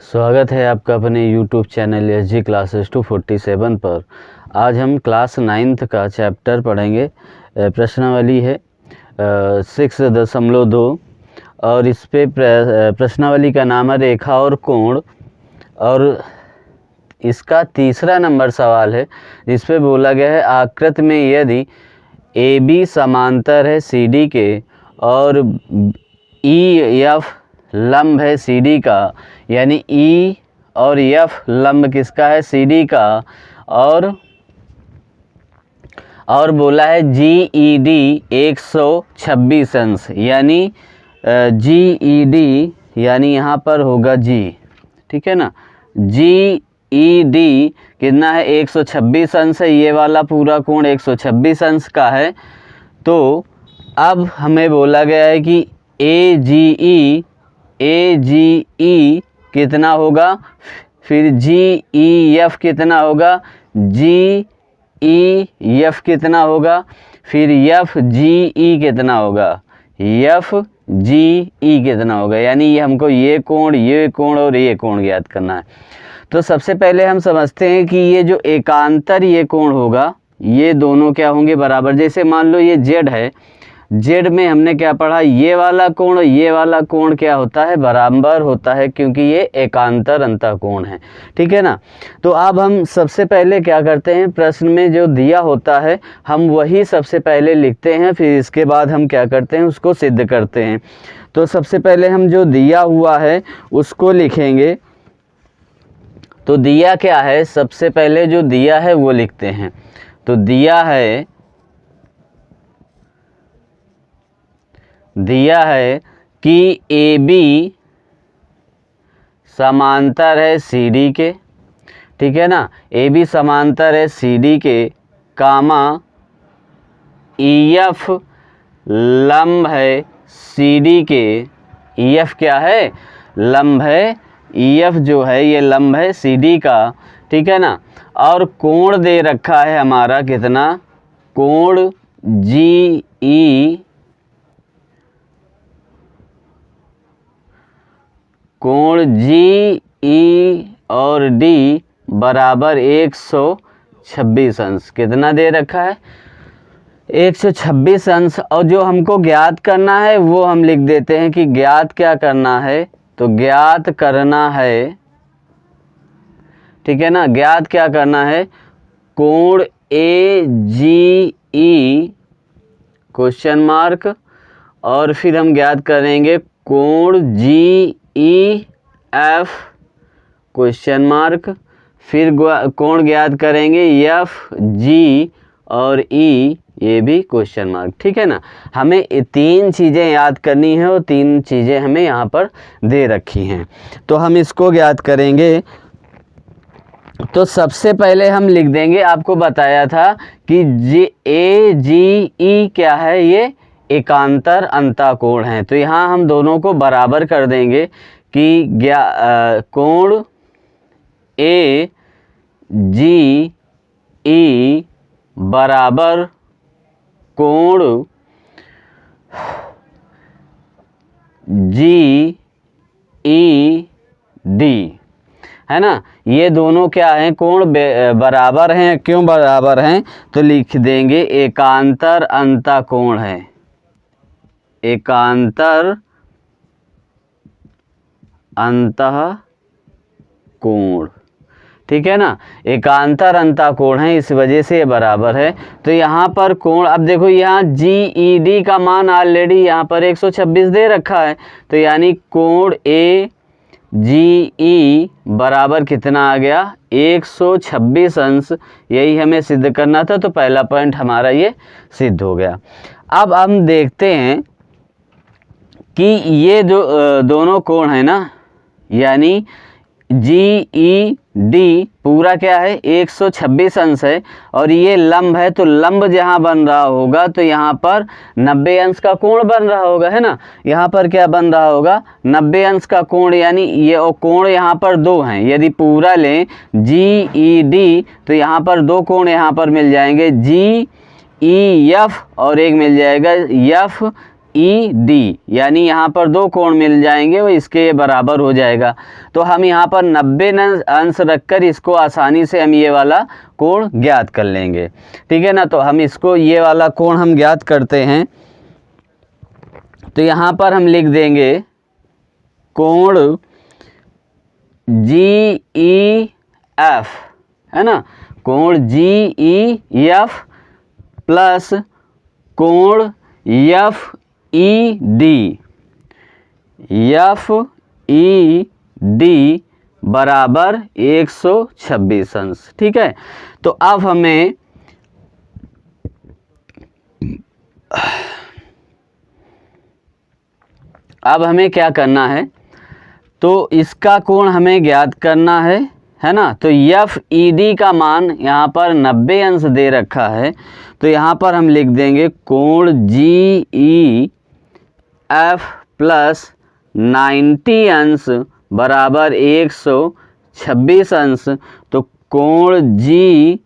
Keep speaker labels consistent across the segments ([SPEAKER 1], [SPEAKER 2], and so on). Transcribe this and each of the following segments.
[SPEAKER 1] स्वागत है आपका अपने YouTube चैनल SG क्लासेस 247 पर। आज हम क्लास 9th का चैप्टर पढ़ेंगे। प्रश्नावली है 6.2 और इस पे प्रश्नावली का नाम है रेखा और कोण, और इसका तीसरा नंबर सवाल है जिस पे बोला गया है आकृति में यदि AB समांतर है CD के और EF लंब है CD का, यानी E और F लंब किसका है? CD का, और बोला है GED 126 अंश, यानी GED यानी यहाँ पर होगा G, ठीक है ना। GED कितना है? 126 अंश है। ये वाला पूरा कोण 126 अंश का है। तो अब हमें बोला गया है कि AGE कितना होगा, फिर GEF कितना होगा, GEF कितना होगा, फिर FGE कितना होगा, FGE कितना होगा। यानी ये हमको ये कोण और ये कोण ज्ञात करना है। तो सबसे पहले हम समझते हैं कि ये जो एकांतर ये कोण होगा, ये दोनों क्या होंगे? बराबर। जैसे मान लो ये Z है, Z में हमने क्या पढ़ा? ये वाला कोण और ये वाला कोण क्या होता है? बराबर होता है, क्योंकि ये एकांतर अंतःकोण है, ठीक है ना। तो अब हम सबसे पहले क्या करते हैं, प्रश्न में जो दिया होता है हम वही सबसे पहले लिखते हैं, फिर इसके बाद हम क्या करते हैं, उसको सिद्ध करते हैं। तो सबसे पहले हम जो दिया हुआ है उसको लिखेंगे। तो दिया क्या है? सबसे पहले जो दिया है वो लिखते हैं। तो दिया है कि AB समांतर है CD के, ठीक है ना। AB समांतर है CD के, कामा EF लंब है CD के। EF क्या है? लंब है। EF जो है ये लंब है CD का, ठीक है ना। और कोण दे रखा है हमारा कितना? कोण GE और D बराबर 126 अंश। कितना दे रखा है? 126 अंश। और जो हमको ज्ञात करना है वो हम लिख देते हैं कि ज्ञात क्या करना है। तो ज्ञात करना है, ठीक है ना। ज्ञात क्या करना है? कोण AGE क्वेश्चन मार्क, और फिर हम ज्ञात करेंगे कोण GEF क्वेश्चन मार्क, फिर कोण ज्ञात करेंगे FG और E, ये भी क्वेश्चन मार्क, ठीक है ना। हमें ये तीन चीज़ें याद करनी है और तीन चीज़ें हमें यहाँ पर दे रखी हैं। तो हम इसको ज्ञात करेंगे। तो सबसे पहले हम लिख देंगे, आपको बताया था कि AGE क्या है? ये एकांतर अंतःकोण है। तो यहाँ हम दोनों को बराबर कर देंगे कि कोण AGE बराबर कोण GED, है ना। ये दोनों क्या हैं? कोण बराबर हैं। क्यों बराबर हैं? तो लिख देंगे एकांतर अंतःकोण है। एकांतर अंतःकोण, ठीक है ना। एकांतर अंतःकोण है, इस वजह से ये बराबर है। तो यहाँ पर कोण, अब देखो यहाँ GED का मान ऑलरेडी यहाँ पर 126 दे रखा है। तो यानी कोण AGE बराबर कितना आ गया? 126 अंश। यही हमें सिद्ध करना था। तो पहला पॉइंट हमारा ये सिद्ध हो गया। अब हम देखते हैं कि ये जो दोनों कोण है ना, यानी GED पूरा क्या है? 126 अंश है, और ये लंब है। तो लंब जहाँ बन रहा होगा तो यहाँ पर 90 अंश का कोण बन रहा होगा, है ना। यहाँ पर क्या बन रहा होगा? 90 अंश का कोण। यानी ये और कोण यहाँ पर दो हैं। यदि पूरा लें GED तो यहाँ पर दो कोण यहाँ पर मिल जाएंगे, GEF, और एक मिल जाएगा डी, यानी यहाँ पर दो कोण मिल जाएंगे, वो इसके बराबर हो जाएगा। तो हम यहाँ पर 90 अंश रखकर इसको आसानी से हम ये वाला कोण ज्ञात कर लेंगे, ठीक है ना। तो हम इसको ये वाला कोण हम ज्ञात करते हैं। तो यहाँ पर हम लिख देंगे कोण जी ई एफ, है ना, कोण जी ई एफ प्लस कोण एफ ई डी बराबर 126 अंश, ठीक है। तो अब हमें क्या करना है, तो इसका कोण हमें ज्ञात करना है ना। तो एफ ई डी का मान यहाँ पर 90 अंश दे रखा है, तो यहाँ पर हम लिख देंगे कोण जी ई एफ प्लस 90 अंश बराबर 126 अंश। तो कोण जी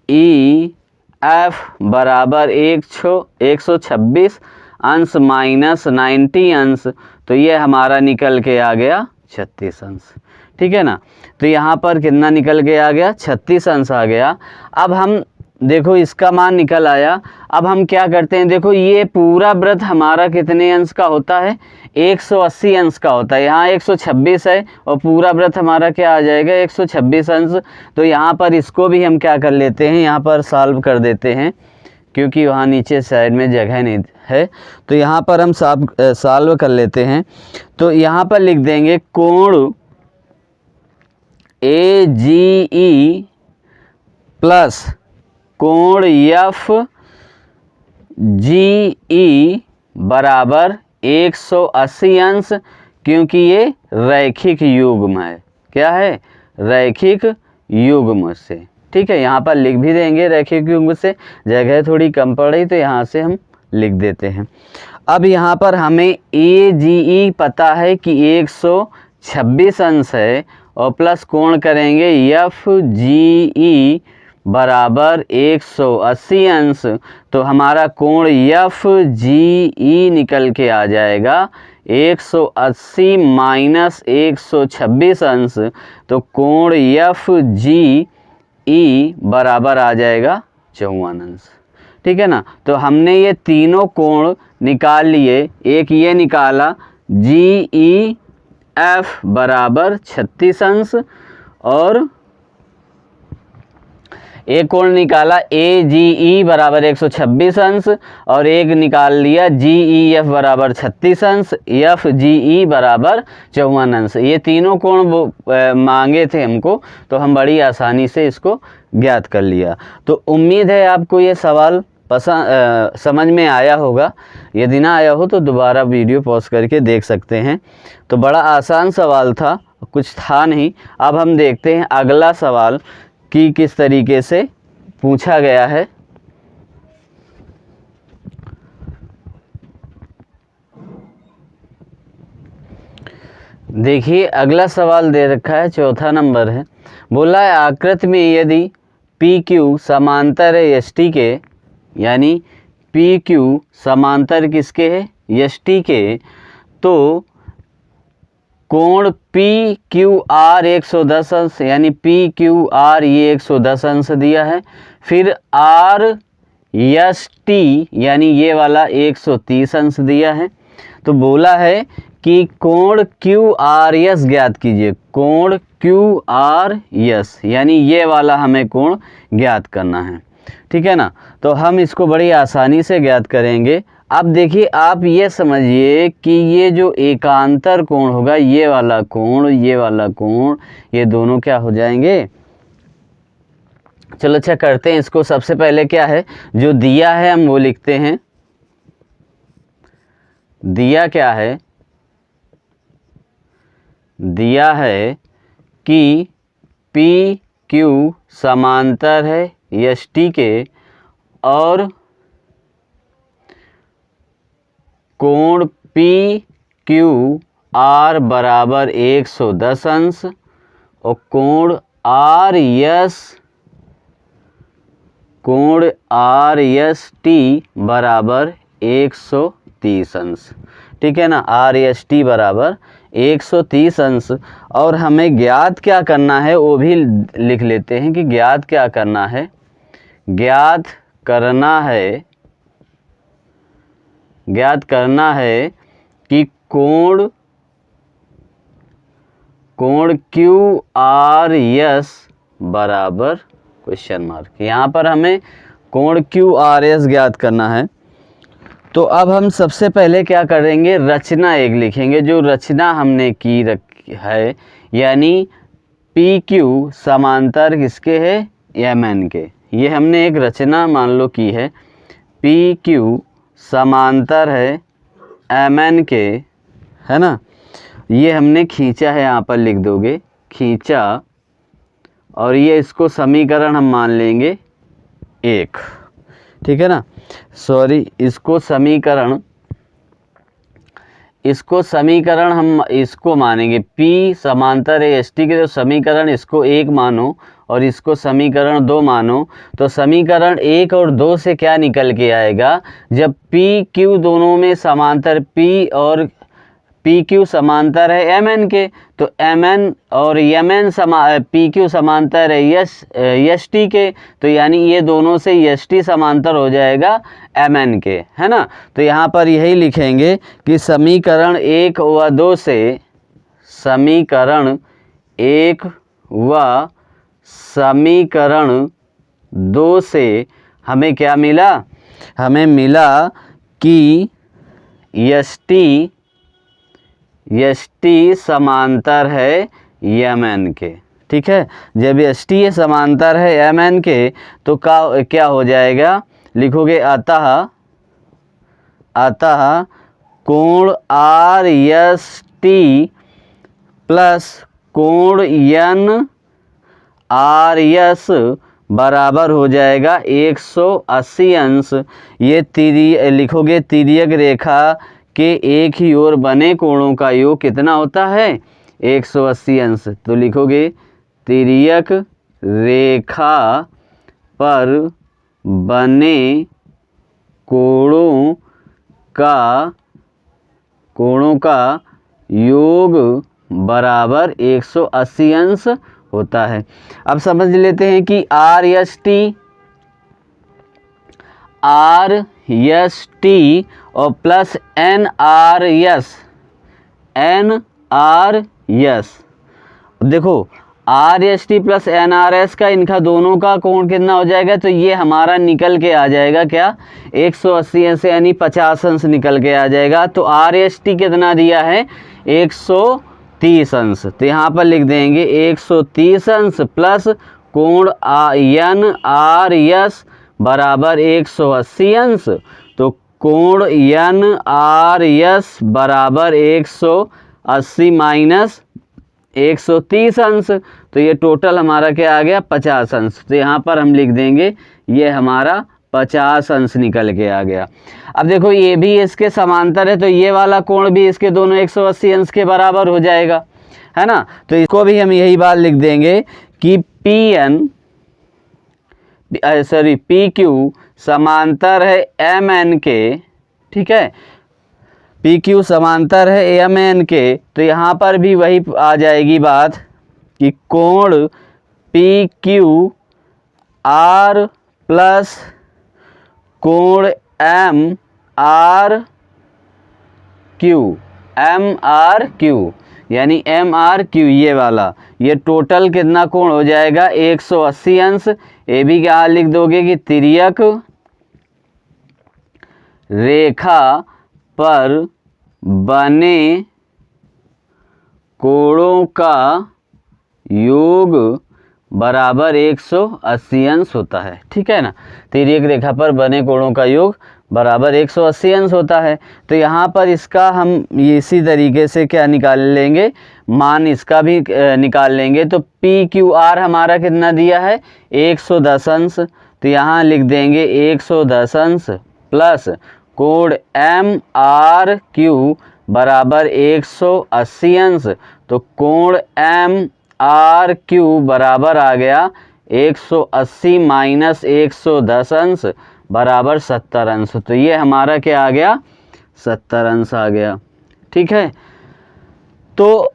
[SPEAKER 1] ई एफ बराबर 126 अंश माइनस 90 अंश, तो ये हमारा निकल के आ गया 36 अंश, ठीक है ना। तो यहाँ पर कितना निकल के आ गया, 36 अंश आ गया। अब हम देखो इसका मान निकल आया। अब हम क्या करते हैं, देखो ये पूरा वृत्त हमारा कितने अंश का होता है, 180 अंश का होता है। यहाँ 126 है और पूरा वृत्त हमारा क्या आ जाएगा, 126 अंश। तो यहाँ पर इसको भी हम क्या कर लेते हैं, यहाँ पर सॉल्व कर देते हैं, क्योंकि वहाँ नीचे साइड में जगह नहीं है। तो यहाँ पर हम सॉल्व कर लेते हैं। तो यहाँ पर लिख देंगे कोण ए जी ई प्लस कोण एफ जी ई बराबर 180 अंश, क्योंकि ये रैखिक युग्म है। क्या है, रैखिक युग्म से, ठीक है। यहाँ पर लिख भी देंगे रैखिक युग्म से, जगह थोड़ी कम पड़ी तो यहाँ से हम लिख देते हैं। अब यहाँ पर हमें ए जी ई पता है कि 126 अंश है, और प्लस कोण करेंगे एफ जी ई बराबर 180 अंश। तो हमारा कोण एफ जी ई निकल के आ जाएगा 180 माइनस 126 अंश। तो कोण एफ जी ई बराबर आ जाएगा 54 अंश, ठीक है ना। तो हमने ये तीनों कोण निकाल लिए। एक ये निकाला जी ई एफ बराबर 36 अंश, और एक कोण निकाला ए जी ई बराबर 126 अंश, और एक निकाल लिया जी ई एफ बराबर 36 अंश, एफ जी ई बराबर 54 अंश। ये तीनों कोण मांगे थे हमको, तो हम बड़ी आसानी से इसको ज्ञात कर लिया। तो उम्मीद है आपको ये सवाल समझ में आया होगा। यदि ना आया हो तो दोबारा वीडियो पॉज करके देख सकते हैं। तो बड़ा आसान सवाल था, कुछ था नहीं। अब हम देखते हैं अगला सवाल कि किस तरीके से पूछा गया है। देखिए अगला सवाल दे रखा है, चौथा नंबर है। बोला है आकृति में यदि पी क्यू समांतर है एस टी के, यानी पी क्यू समांतर किसके है, एस टी के, तो कोण पी क्यू आर 110 अंश, यानी पी क्यू आर ये 110 अंश दिया है। फिर आर एस टी यानी ये वाला 130 अंश दिया है। तो बोला है कि कोण क्यू आर एस ज्ञात कीजिए। कोण क्यू आर एस यानी ये वाला हमें कोण ज्ञात करना है, ठीक है ना। तो हम इसको बड़ी आसानी से ज्ञात करेंगे। अब देखिए आप ये समझिए कि ये जो एकांतर कोण होगा, ये वाला कोण, ये वाला कोण, ये दोनों क्या हो जाएंगे। चलो अच्छा करते हैं इसको। सबसे पहले क्या है जो दिया है हम वो लिखते हैं। दिया क्या है, दिया है कि पी क्यू समांतर है एस टी के, और कोण पी क्यू आर बराबर 110 अंश, और कोण आर एस टी बराबर 130 130 अंश। ठीक है ना, RST बराबर 130 अंश। और हमें ज्ञात क्या करना है वो भी लिख लेते हैं कि ज्ञात क्या करना है। ज्ञात करना है कि कोण QRS बराबर क्वेश्चन मार्क। यहाँ पर हमें कोण QRS ज्ञात करना है। तो अब हम सबसे पहले क्या करेंगे, रचना एक लिखेंगे। जो रचना हमने की है, यानी PQ समांतर किसके है, MN के। ये हमने एक रचना मान लो की है, PQ समांतर है MN के, है ना। ये हमने खींचा है, यहाँ पर लिख दोगे खींचा, और ये इसको समीकरण हम मान लेंगे 1। ठीक है ना, सॉरी, इसको समीकरण हम इसको मानेंगे। P समांतर है ST के, तो समीकरण इसको 1 मानो और इसको समीकरण 2 मानो। तो समीकरण 1 और 2 से क्या निकल के आएगा, जब PQ दोनों में समांतर PQ समांतर है MN के, तो MN और MN PQ समांतर है ST के, तो यानी ये दोनों से ST समांतर हो जाएगा MN के, है ना। तो यहाँ पर यही लिखेंगे कि समीकरण 1 व 2 से, समीकरण 1 व समीकरण 2 से हमें क्या मिला, हमें मिला कि ST समांतर है MN के। ठीक है, जब ST समांतर है MN के तो क्या हो जाएगा, लिखोगे अतः कोण RST प्लस कोण NRS बराबर हो जाएगा 180 अंश। ये लिखोगे तिर्यक रेखा के एक ही ओर बने कोणों का योग कितना होता है, 180 अंश। तो लिखोगे तिर्यक रेखा पर बने कोणों का योग बराबर 180 अंश होता है। अब समझ लेते हैं कि RST और प्लस NRS। देखो RST प्लस NRS का, इनका दोनों का कोण कितना हो जाएगा, तो ये हमारा निकल के आ जाएगा क्या, 180 अंश, यानी 50 अंश निकल के आ जाएगा। तो RST कितना दिया है, 130 अंश। तो यहाँ पर लिख देंगे 130 अंश प्लस कोण NRS बराबर 180 अंश। तो कोण NRS बराबर 180 माइनस 130 अंश। तो ये टोटल हमारा क्या आ गया, 50 अंश। तो यहाँ पर हम लिख देंगे ये हमारा 50 अंश निकल के आ गया। अब देखो ये भी इसके समांतर है, तो ये वाला कोण भी इसके दोनों 180 अंश के बराबर हो जाएगा, है ना। तो इसको भी हम यही बात लिख देंगे कि PQ समांतर है MN के। ठीक है, PQ समांतर है MN के, तो यहाँ पर भी वही आ जाएगी बात कि कोण PQR प्लस कोण MRQ, यानी MRQ ये वाला, ये टोटल कितना कोण हो जाएगा, 180 अंश। ये भी क्या लिख दोगे कि तिर्यक रेखा पर बने कोणों का योग बराबर 180 अंश होता है। ठीक है ना, तिर्यक रेखा पर बने कोणों का योग बराबर 180 अंश होता है। तो यहाँ पर इसका हम इसी तरीके से क्या निकाल लेंगे, मान इसका भी निकाल लेंगे। तो PQR हमारा कितना दिया है, 110 अंश। तो यहाँ लिख देंगे 110 अंश प्लस कोण MRQ बराबर 180 अंश। तो कोण MRQ बराबर आ गया 180 माइनस 110 अंश बराबर 70 अंश। तो ये हमारा क्या आ गया, 70 अंश आ गया। ठीक है, तो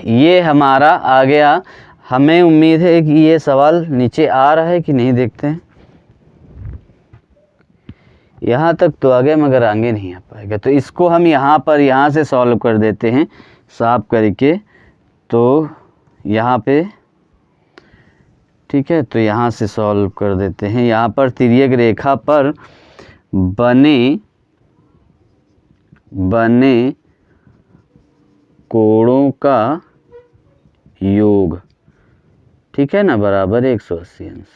[SPEAKER 1] ये हमारा आ गया। हमें उम्मीद है कि ये सवाल नीचे आ रहा है कि नहीं, देखते हैं। यहाँ तक तो आ गया मगर आगे नहीं आ पाएगा, तो इसको हम यहाँ से सॉल्व कर देते हैं साफ करके। तो यहाँ पे ठीक है, तो यहाँ से सॉल्व कर देते हैं। यहाँ पर तिर्यक रेखा पर बने कोणों का योग, ठीक है ना, बराबर 180 अंश।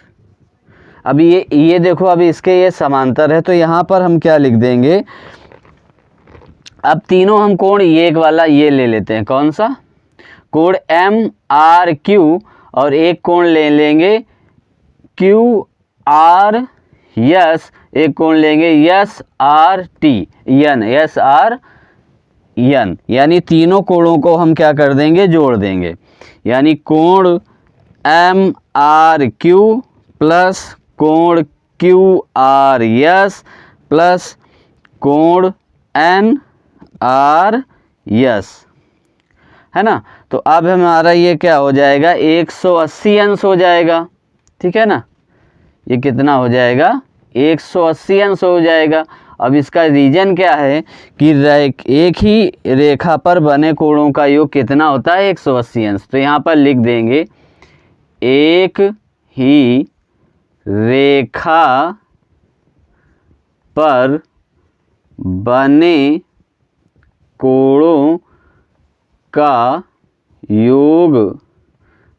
[SPEAKER 1] अब ये देखो, अब इसके ये समांतर है, तो यहाँ पर हम क्या लिख देंगे, अब तीनों हम कोण ये एक वाला ये ले लेते हैं, कौन सा, कोण MRQ, और एक कोण ले लेंगे QRS, एक कोण लेंगे SRT, यानी तीनों कोणों को हम क्या कर देंगे, जोड़ देंगे। यानी कोण MRQ प्लस कोण QRS प्लस कोण NRS, है ना। तो अब हमारा ये क्या हो जाएगा, 180 अंश हो जाएगा। ठीक है ना, ये कितना हो जाएगा, 180 अंश हो जाएगा। अब इसका रीजन क्या है कि एक ही रेखा पर बने कोणों का योग कितना होता है, 180 अंश। तो यहाँ पर लिख देंगे, एक ही रेखा पर बने कोणों का योग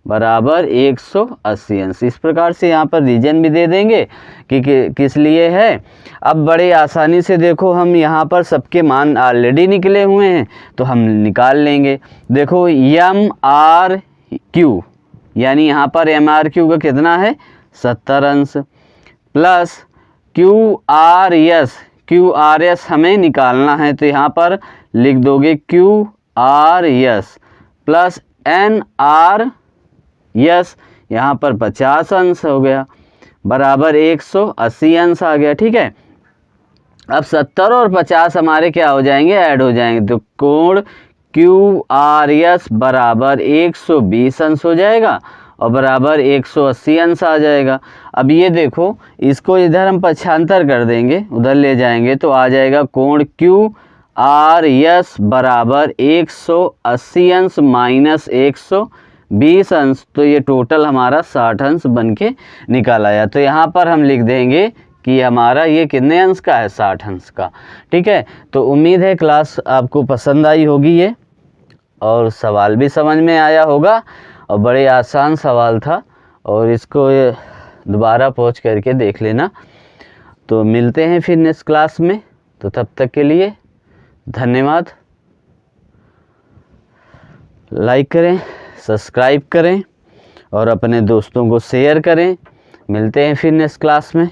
[SPEAKER 1] बराबर 180 अंश। इस प्रकार से यहाँ पर रीजन भी दे देंगे कि किस लिए है। अब बड़े आसानी से देखो, हम यहाँ पर सबके मान ऑलरेडी निकले हुए हैं, तो हम निकाल लेंगे। देखो MRQ, यानी यहाँ पर MRQ का कितना है, 70 अंश, प्लस QRS हमें निकालना है, तो यहाँ पर लिख दोगे QRS प्लस NRS, यहाँ पर 50 अंश हो गया, बराबर 180 अंश आ गया। ठीक है, अब 70 और 50 हमारे क्या हो जाएंगे, ऐड हो जाएंगे, तो कोण QRS बराबर 120 अंश हो जाएगा और बराबर 180 अंश आ जाएगा। अब ये देखो, इसको इधर हम पक्षांतर कर देंगे, उधर ले जाएंगे, तो आ जाएगा कोण QRS बराबर 180 अंश माइनस 120 अंश, तो ये टोटल हमारा 60 अंश बन के निकल आया। तो यहाँ पर हम लिख देंगे कि हमारा ये कितने अंश का है, 60 अंश का। ठीक है, तो उम्मीद है क्लास आपको पसंद आई होगी ये, और सवाल भी समझ में आया होगा, और बड़े आसान सवाल था, और इसको दोबारा पहुँच करके देख लेना। तो मिलते हैं फिर नेक्स्ट क्लास में, तो तब तक के लिए धन्यवाद। लाइक करें, सब्सक्राइब करें और अपने दोस्तों को शेयर करें। मिलते हैं फिर नेक्स्ट क्लास में।